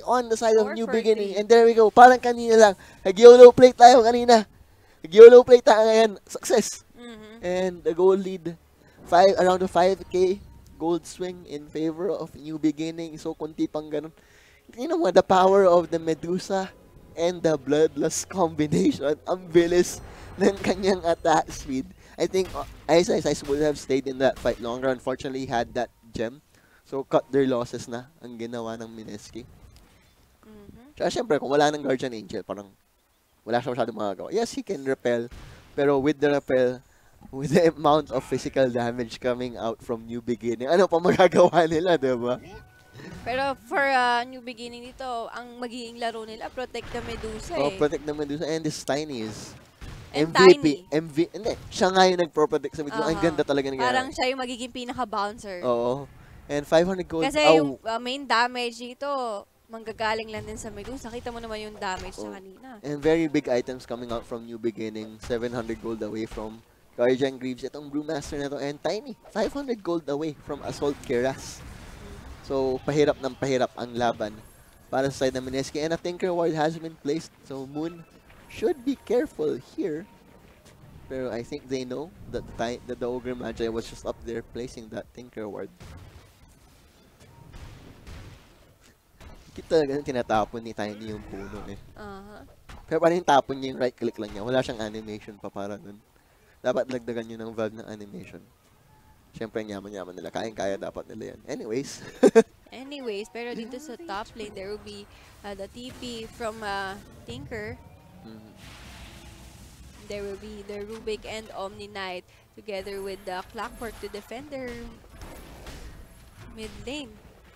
on the side of New Beginning. And there we go. Parang kanina lang. Nag-YOLO play tayo kanina. Nag-YOLO play tayo ngayon. Success. And the goal lead, around the 5K gold swing in favor of New Beginning. So, kunti pang ganun. Tingnan mo, the power of the Medusa and the Bloodlust combination. Ang bilis ng kanyang attack speed. I think Ice would have stayed in that fight longer. Unfortunately, he had that gem. So, cut their losses na ang ginawa ng Mineski. Tsaka syempre, kung wala ng Guardian Angel, parang wala siya masyadong magagawa. Yes, he can repel. Pero with the repel, with the amount of physical damage coming out from New Beginning, ano pa magagawa nila, diba? Pero for New Beginning dito, ang magiging laro nila, protect the Medusa protect the Medusa. And this Tiny is MVP. Hindi, siya nga yung nagpro-protect sa Medusa. Ang ganda talaga ng parang siya yung magiging pinaka-bouncer. Oo. And 500 gold. Kasi yung main damage dito, manggagaling lang din sa Medusa. Kita mo naman yung damage sa kanina. And very big items coming out from New Beginning. 700 gold away from Guardian Greaves. Itong Brewmaster na to. And Tiny, 500 gold away from Assault Keras. So, pahirap ng pahirap ang laban para sa side ng Mineski. And a Tinker Ward has been placed. So Moon should be careful here. Pero I think they know that the Ogre Magi was just up there placing that Tinker Ward. Kita talaga tinatapon ni Tiny yung puno eh. Pero parang yung tapon niya yung right click lang niya. Wala siyang animation pa para nun. Dapat lagdagan nyo ng valve ng animation. Siyempre, ang yaman-yaman nila. Kayang-kaya dapat nila yan. Anyways, pero dito sa top lane, there will be the TP from Tinker. There will be the Rubik and Omni Knight together with the Clockwork to defend their mid lane.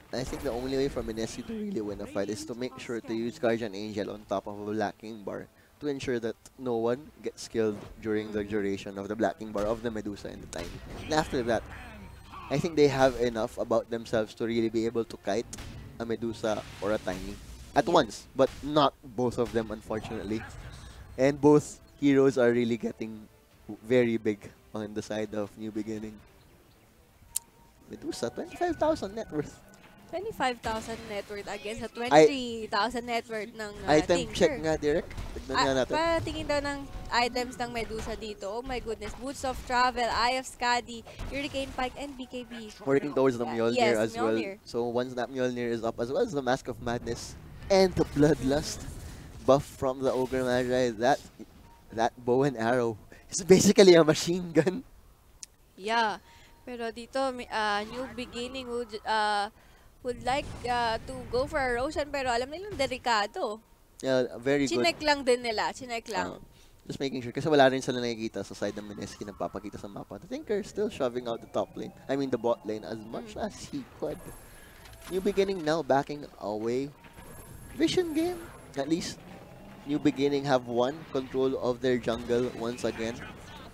I think the only way for Mineski to really win a fight is to make sure to use Guardian Angel on top of a Black King bar to ensure that no one gets killed during the duration of the Black King bar of the Medusa and the Tiny. And after that, I think they have enough about themselves to really be able to kite a Medusa or a Tiny at once, but not both of them, unfortunately. And both heroes are really getting very big on the side of New Beginning. Medusa, 25,000 net worth. 25,000 net worth against a 23,000 net worth ng item Tinker. check nga, Direk. Tignan nga natin. Patingin daw ng items ng Medusa dito. Oh my goodness. Boots of Travel, Eye of Skadi, Hurricane Pike, and BKB. Working towards the Mjolnir as Mjolnir. well. So once that Mjolnir is up, as well as the Mask of Madness and the Bloodlust buff from the Ogre Magi, that bow and arrow is basically a machine gun. Yeah. Pero dito, New Beginning would like to go for a Roshan, pero alam nilang delikado. Yeah, very good. Chinek lang din nila. Chinek lang. Just making sure. Kasi wala rin sila nakikita sa side ng Mineski na papakita sa mapa. The Tinker still shoving out the top lane. I mean the bot lane as much as he could. New Beginning now backing away. Vision game. At least New Beginning have won control of their jungle once again.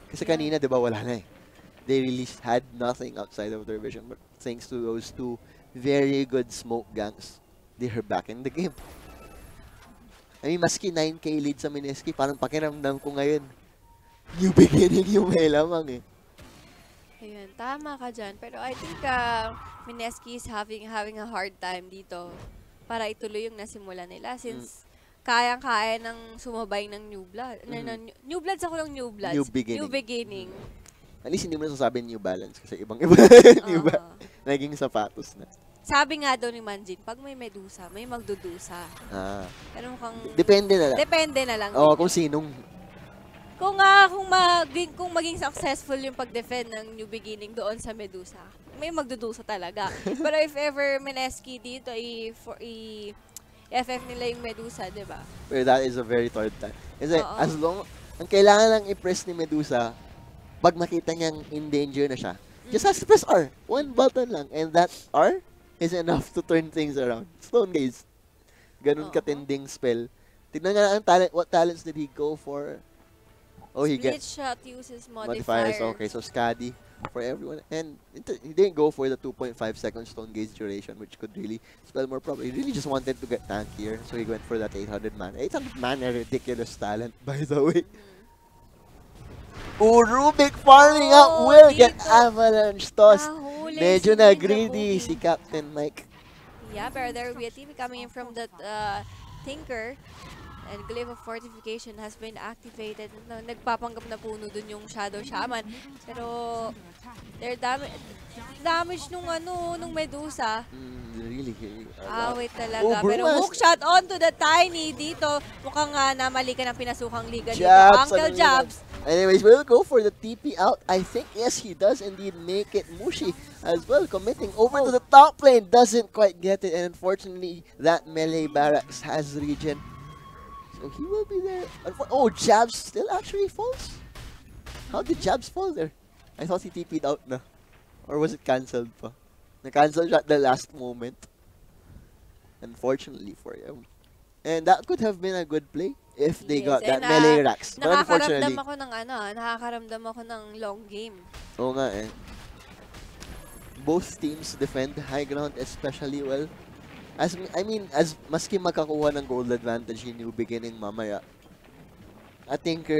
Kasi kanina, di ba, wala na eh. They really had nothing outside of their vision. But thanks to those two very good smoke ganks, they are back in the game. I mean, maski 9k lead sa Mineski, parang pakiramdam ko ngayon, New Beginning yung may lamang eh. Ayun, tama ka dyan. Pero I think Mineski is having a hard time dito para ituloy yung nasimula nila since kayang-kaya ng sumabay ng New Blood. New Blood sa kulong New Blood. New Beginning. At least hindi mo nasasabi New Balance kasi ibang-iba naging sapatos na. Sabi nga daw ni Manjean, pag may Medusa, may magdudusa. Pero mukhang... Depende na lang. Depende na lang. Oo, kung sinong... Kung maging successful yung pag-defend ng New Beginning doon sa Medusa, may magdudusa talaga. Pero if ever Mineski dito, FF nila yung Medusa, di ba? Pero that is a very third time. Kasi as long... Ang kailangan lang i-press ni Medusa, pag makita niyang in danger na siya, just has to press R. One button lang. And that R is enough to turn things around. Stone Gaze. Ganun katinding spell. Tignan nga ang talent. What talents did he go for? Oh, he Split gets shot uses modifiers. Okay, so Skadi for everyone. And he didn't go for the 2.5 second Stone Gaze duration, which could really spell more problem. He really just wanted to get tankier. So he went for that 800 mana. 800 mana, ridiculous talent, by the way. Rubik farming up will get avalanche toss. Medyo na greedy si Captain Mike. Yeah, pero there will be a TP coming in from the Tinker. And Glyph of Fortification has been activated. Nagpapanggap na puno dun yung Shadow Shaman. Pero they're damage nung Medusa. Really wait talaga. Pero hook shot onto the Tiny dito. Mukhang namali ka ng pinasukang liga dito. Uncle Jabs. Anyways, we'll go for the TP out. I think, yes, he does indeed make it. Mushi as well, committing over to the top lane. Doesn't quite get it. And unfortunately, that melee barracks has regen. So he will be there. Oh, Jabs still actually falls? How did Jabs fall there? I thought he TP'd out na. Or was it cancelled pa? Na-cancel siya at the last moment. Unfortunately for him. And that could have been a good play if they got that melee racks. But unfortunately, nakakaramdam ako ng long game. Oo nga eh. Both teams defend high ground especially well. As maski makakuha ng gold advantage in New Beginning mamaya, I think,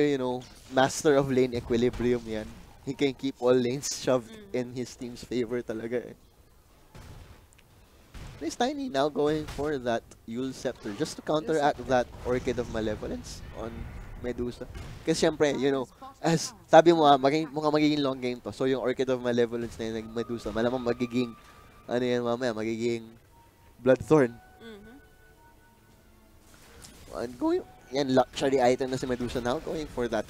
master of lane equilibrium yan. He can keep all lanes shoved in his team's favor talaga eh. Anyways, Tiny now going for that Yule Scepter just to counteract that Orchid of Malevolence on Medusa. Kasi syempre, you know, as sabi mo mukhang magiging long game to. So yung Orchid of Malevolence na yung Medusa, malamang magiging, ano yan mamaya, magiging Bloodthorn. And going, yan, luxury item na si Medusa now, going for that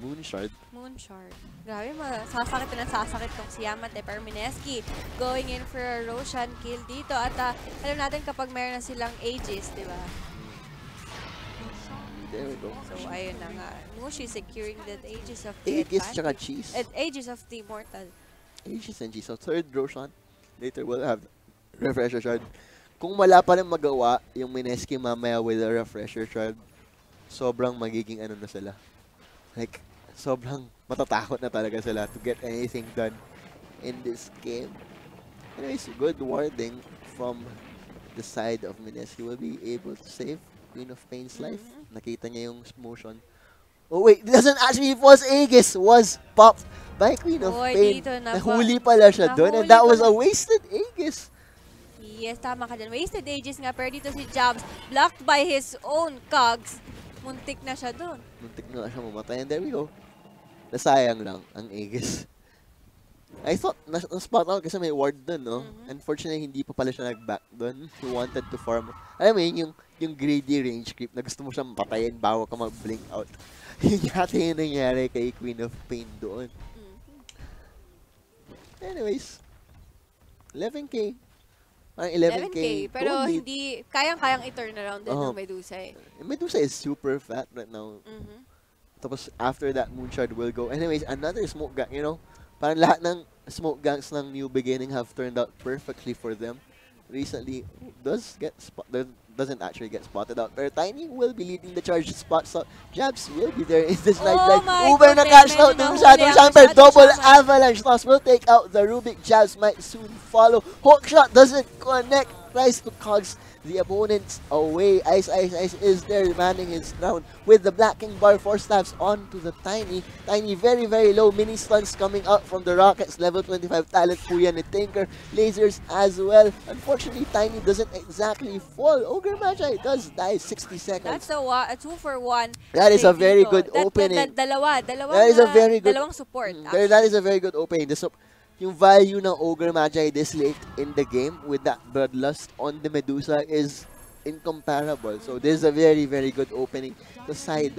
Moon Shard. Moon Shard. Grabe, sasakit na sasakit tong si Yamate. Pero Mineski going in for a Roshan kill dito. At alam natin kapag meron na silang Aegis, di ba? There we go. So, ayun na nga. Mushi securing that Aegis of the Aegis tsaka Cheese. Aegis of the Immortal. Aegis and Cheese. So, third Roshan. Later, we'll have Refresher Shard. Kung wala pa rin magawa yung Mineski mamaya with a Refresher Shard, sobrang magiging ano na sila. Like, sobrang matatakot na talaga sila to get anything done in this game. Anyways, good warding from the side of Mineski. Will be able to save Queen of Pain's life. Nakita niya yung motion. Oh wait, it doesn't actually was Aegis. Was popped by Queen of Pain. Nahuli pala siya doon. And that was a wasted Aegis. Yes, tama ka dyan. Wasted Aegis nga. Pero dito si Jabs, blocked by his own cogs. Muntik na siya doon. Muntik na siya mamatay. And there we go. Nasayang lang ang Aegis. I thought na-spot out kasi may ward doon, no? Unfortunately, hindi pa pala siya nag-back doon. He wanted to farm. Alam mo yun, yung greedy range creep na gusto mo siyang patayin bago ka mag-blink out. Yun yata yung nangyari kay Queen of Pain doon. Anyways, 11k. Parang 11k. Pero hindi, kayang-kayang i-turn around din ng Medusa eh. Medusa is super fat right now. Tapos after that, Moonshard will go. Anyways, another smoke gang, you know? Parang lahat ng smoke gangs ng New Beginning have turned out perfectly for them. Recently, doesn't actually get spotted out. Pero Tiny will be leading the charge spots out. Jabs will be there in this night light. Uber na catch out ng Shadow Chamber. Double avalanche toss will take out the Rubik. Jabs might soon follow. Hook shot doesn't connect. Tries to cogs the opponents away. Ice is there manning his ground with the Black King Bar 4 stabs onto the Tiny. Tiny very, very low. Mini stuns coming out from the Rockets. Level 25 talent po yan ni Tinker. Lasers as well. Unfortunately, Tiny doesn't exactly fall. Ogre Magi does die 60 seconds. That's a 2-for-1. That is a very good opening. Dalawang support. That is a very good opening. Yung value ng Ogre Magi this late in the game with that Bloodlust on the Medusa is incomparable. So this is a very, very good opening to side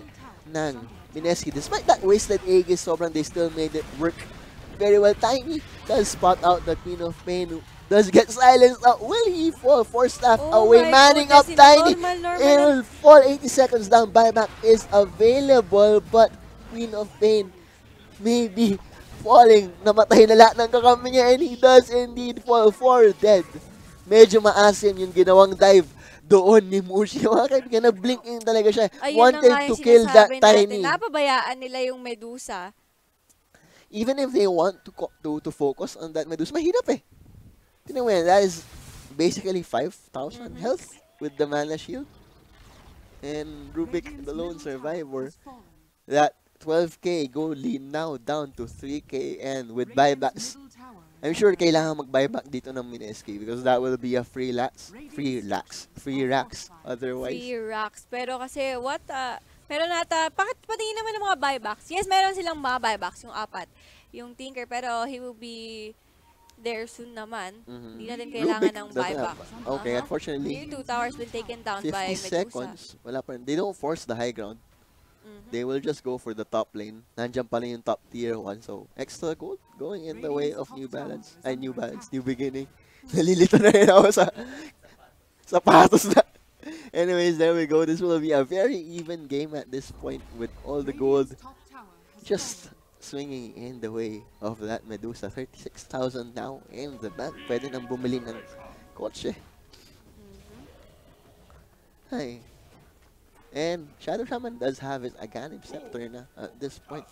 ng Mineski. Despite that wasted Aegis, sobrang they still made it work very well. Tiny does spot out the Queen of Pain, who does get silenced out. Will he fall? 4 staff away, manning up Tiny. It will fall 80 seconds down. Buyback is available, but Queen of Pain maybe falling, namatay na lahat ng kakampi niya, and he does indeed fall for dead. Medyo maasim yung ginawang dive doon ni Mushi. Mga kaibigan, na-blinking talaga siya. Wanted to kill that Tiny. Napabayaan nila yung Medusa. Even if they want to focus on that Medusa, mahirap eh. Tignan mo yan, that is basically 5,000 health with the mana shield. And Rubik, the lone survivor, that 12k go lead now down to 3k, and with buybacks, I'm sure kailangan mag-buyback dito ng Mineski because that will be a free racks otherwise. Free racks. Pero kasi bakit patingin naman ng mga buybacks? Yes, meron silang mga buybacks, yung 4. Yung Tinker, pero he will be there soon naman. Hindi natin kailangan ng buyback. Okay, unfortunately, Tier 2 towers will taken down by Medusa. 50 seconds. Wala pa rin. They don't force the high ground. They will just go for the top lane. Nandiyan pa rin yung top tier 1. So, extra gold going in the way of New Beginning. Nalilito na rin ako sa sapatos na. Anyways, there we go. This will be a very even game at this point with all the gold just swinging in the way of that Medusa. 36,000 now in the bank. Pwede nang bumili ng kotse. Hi. And Shadow Shaman does have his Aghanim Scepter na at this point.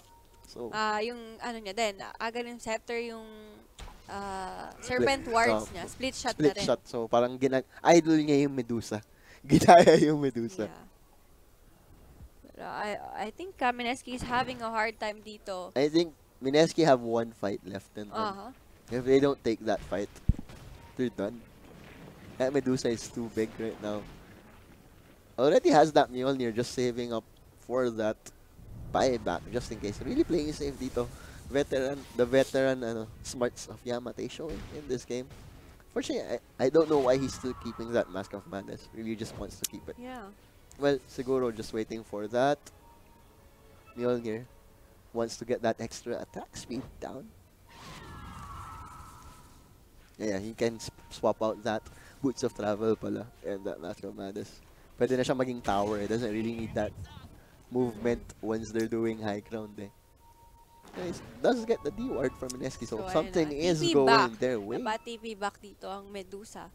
So, yung ano niya din, Aghanim Scepter yung Serpent Wards niya. Split shot na rin. Split shot. So, parang idol niya yung Medusa. Ginaya yung Medusa. Yeah. Pero I think Mineski is having a hard time dito. I think Mineski have 1 fight left in them. If they don't take that fight, they're done. That Medusa is too big right now. Already has that Mjolnir, just saving up for that buyback just in case. Really playing safe dito. The veteran smarts of Yamate showing in this game. Fortunately, I don't know why he's still keeping that Mask of Madness. Really just wants to keep it. Yeah. Well, Siguro just waiting for that. Mjolnir wants to get that extra attack speed down. Yeah, he can swap out that Boots of Travel pala and that Mask of Madness. Pwede na siya maging tower. It doesn't really need that movement once they're doing high ground eh. Nice. Does get the D ward from Mineski, so something is going their way. Dapat TP back dito ang Medusa.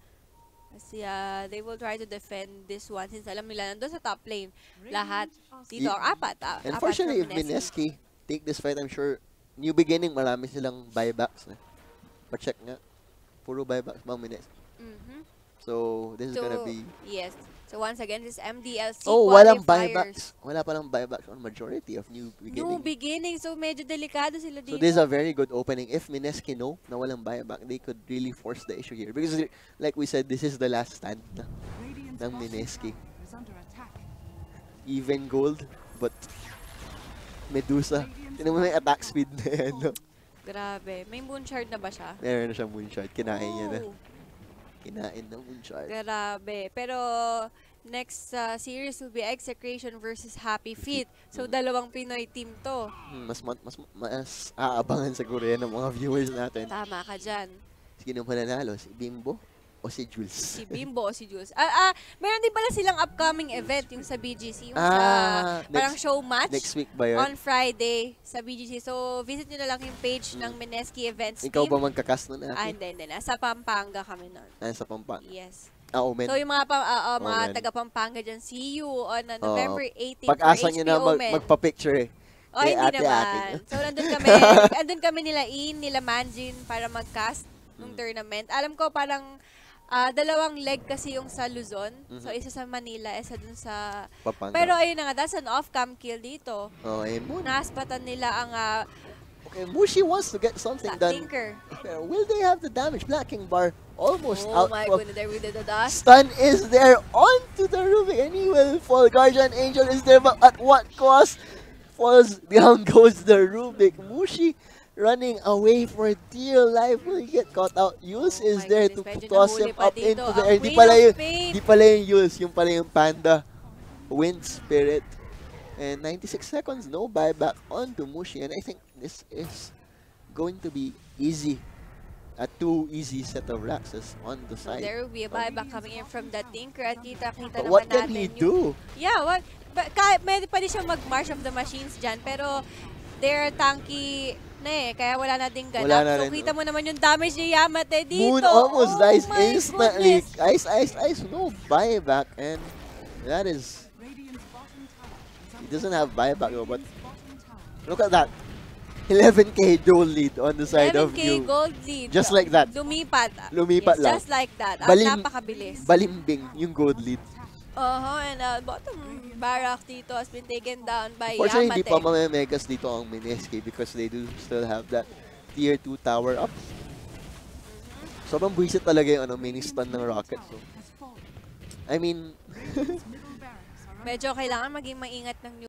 Kasi they will try to defend this one since alam nila nandun sa top lane. Lahat dito ang apat. Unfortunately, if Mineski take this fight, I'm sure new beginning marami silang buybacks. Pa-check nga. Puro buybacks bang Mineski. So this is gonna be... Yes. So once again, this MDLC walang buybacks. Wala palang buybacks on majority of new beginning. New beginning. So medyo delikado sila dito. So this is a very good opening. If Mineski know na walang buyback, they could really force the issue here. Because like we said, this is the last stand ng Mineski. Even gold, but Medusa. Tinan mo may attack speed na yan, no? Grabe. May moonshard na ba siya? Meron na siya moonshard. Kinain niya na. Kinain ng moonshard. Grabe. Pero next series will be Execration versus Happy Feet. So dalawang Pinoy team to. Mas aabangan siguro yan ng mga viewers natin. Tama ka dyan. Sino mananalo? Si Bimbo o si Jules? Si Bimbo o si Jules. Meron din pala silang upcoming event yung sa BGC. Yung parang show match. Next week ba yun? On Friday sa BGC. So visit nyo na lang yung page ng Mineski Events Ikaw team. ba magkakas nun? Hindi. Sa Pampanga kami nun. Sa Pampanga? Yes. Omen. So yung mga taga Pampanga dyan, see you on November 18 Pag-asa for nyo HP na Omen. magpa-picture eh. Hindi naman. So andun kami nila nila Manjean para mag-cast ng tournament. Alam ko parang dalawang leg kasi yung sa Luzon. So isa sa Manila, isa dun sa Pampanga. Pero ayun na nga, that's an off-cam kill dito. Ayun muna. Naspatan nila ang okay, Mushi wants to get something done. Tinker. Will they have the damage? Black King Bar almost out. Oh my goodness, there we did the dash. Stun is there onto the Rubik and he will fall. Guardian Angel is there, but at what cost? Falls down goes the Rubik. Mushi running away for dear life. Will he get caught out? Yules is there to toss him up into the air. Di pala yung Yules, yung pala yung Panda. Wind Spirit. And 96 seconds, no buyback onto Mushi. And I think this is going to be easy. A too easy set of Raxes on the side. There will be a buyback coming in from that Tinker at kita-kita naman natin. What can he do? Yeah, pwede siyang mag-March of the Machines dyan, pero they're tanky na eh, kaya wala na ding ganap. So kita mo naman yung damage ni Yamate dito. Moon almost dies instantly. Goodness. Ice, no buyback. And that is... He doesn't have buyback though, but look at that. 11k gold lead on the side of you. 11k gold lead. Just like that. Lumipat lang. Just like that. Napakabilis. Balimbing yung gold lead. And bottom barrack dito has been taken down by Fortunately, Yamate. hindi pa mamemegas dito ang Mineski because they do still have that tier 2 tower up. Sobrang buwisit talaga yung mini stun ng Rocket. So, I mean... Medyo kailangan maging maingat ng